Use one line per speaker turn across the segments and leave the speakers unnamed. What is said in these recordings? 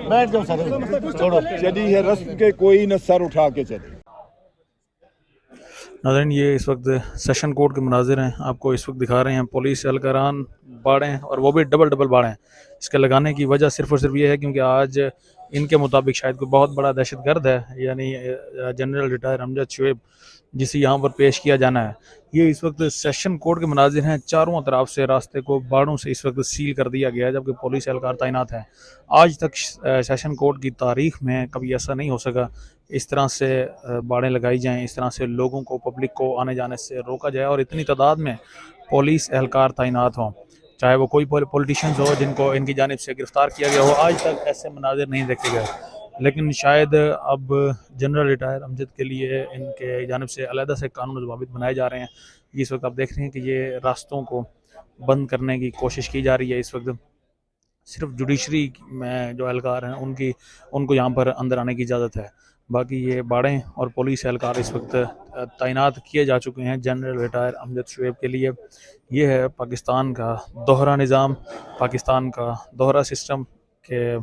بیٹھ جاؤ سر چھوڑو.
چلی ہے رسم کے کوئی نہ سر اٹھا کے چلے.
ناظرین یہ اس وقت سیشن کورٹ کے مناظر ہیں، آپ کو اس وقت دکھا رہے ہیں. پولیس اہلکاران باڑیں اور وہ بھی ڈبل باڑیں. اس کے لگانے کی وجہ صرف اور صرف یہ ہے کیونکہ آج ان کے مطابق شاید کوئی بہت بڑا دہشت گرد ہے، یعنی جنرل ریٹائر امجد شعیب، جسے یہاں پر پیش کیا جانا ہے. یہ اس وقت سیشن کورٹ کے مناظر ہیں. چاروں اطراف سے راستے کو باڑوں سے اس وقت سیل کر دیا گیا ہے جبکہ پولیس اہلکار تعینات ہیں. آج تک سیشن کورٹ کی تاریخ میں کبھی ایسا نہیں ہو سکا اس طرح سے باڑیں لگائی جائیں، اس طرح سے لوگوں کو، پبلک کو آنے جانے سے روکا جائے اور اتنی تعداد میں پولیس اہلکار تعینات ہوں، چاہے وہ کوئی پولیٹیشینز ہو جن کو ان کی جانب سے گرفتار کیا گیا ہو. آج تک ایسے مناظر نہیں دیکھے گئے، لیکن شاید اب جنرل ریٹائر امجد کے لیے ان کے جانب سے علیحدہ سے قانون و ضوابط بنائے جا رہے ہیں. اس وقت آپ دیکھ رہے ہیں کہ یہ راستوں کو بند کرنے کی کوشش کی جا رہی ہے. اس وقت صرف جوڈیشری میں جو اہلکار ہیں ان کو یہاں پر اندر آنے کی اجازت ہے. باقی یہ باڑیں اور پولیس اہلکار اس وقت تعینات کیے جا چکے ہیں جنرل ریٹائر امجد شعیب کے لیے. یہ ہے پاکستان کا دوہرا نظام، پاکستان کا دوہرا سسٹم کہ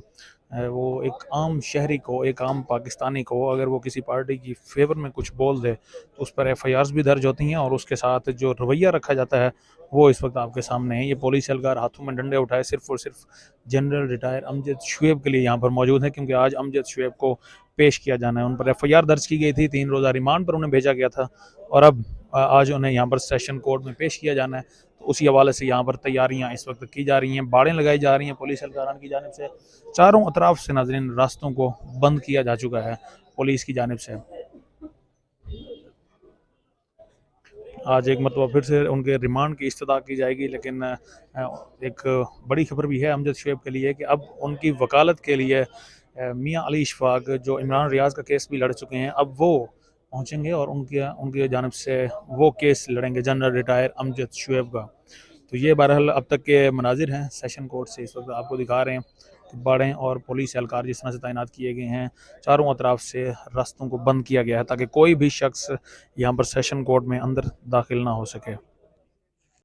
وہ ایک عام شہری کو، ایک عام پاکستانی کو اگر وہ کسی پارٹی کی فیور میں کچھ بول دے تو اس پر ایف آئی آرز بھی درج ہوتی ہیں، اور اس کے ساتھ جو رویہ رکھا جاتا ہے وہ اس وقت آپ کے سامنے ہے. یہ پولیس اہلکار ہاتھوں میں ڈنڈے اٹھائے صرف اور صرف جنرل ریٹائر امجد شعیب کے لیے یہاں پر موجود ہیں کیونکہ آج امجد شعیب کو پیش کیا جانا ہے. ان پر ایف آئی آر درج کی گئی تھی، 3 روزہ ریمانڈ پر انہیں بھیجا گیا تھا اور اب آج انہیں یہاں پر سیشن کورٹ میں پیش کیا جانا ہے. تو اسی حوالے سے یہاں پر تیاریاں اس وقت کی جا رہی ہیں، باڑیں لگائی جا رہی ہیں پولیس اہلکاران کی جانب سے. چاروں اطراف سے ناظرین راستوں کو بند کیا جا چکا ہے پولیس کی جانب سے. آج ایک مرتبہ پھر سے ان کے ریمانڈ کی استدعا کی جائے گی، لیکن ایک بڑی خبر بھی ہے امجد شعیب کے لیے کہ اب ان کی وکالت کے لیے میاں علی اشفاق جو عمران ریاض کا کیس بھی لڑ چکے ہیں، اب وہ پہنچیں گے اور ان کی جانب سے وہ کیس لڑیں گے جنرل ریٹائر امجد شعیب کا. تو یہ بہرحال اب تک کے مناظر ہیں سیشن کورٹ سے. اس وقت آپ کو دکھا رہے ہیں کہ باڑیں اور پولیس اہلکار جس طرح سے تعینات کیے گئے ہیں، چاروں اطراف سے راستوں کو بند کیا گیا ہے تاکہ کوئی بھی شخص یہاں پر سیشن کورٹ میں اندر داخل نہ ہو سکے.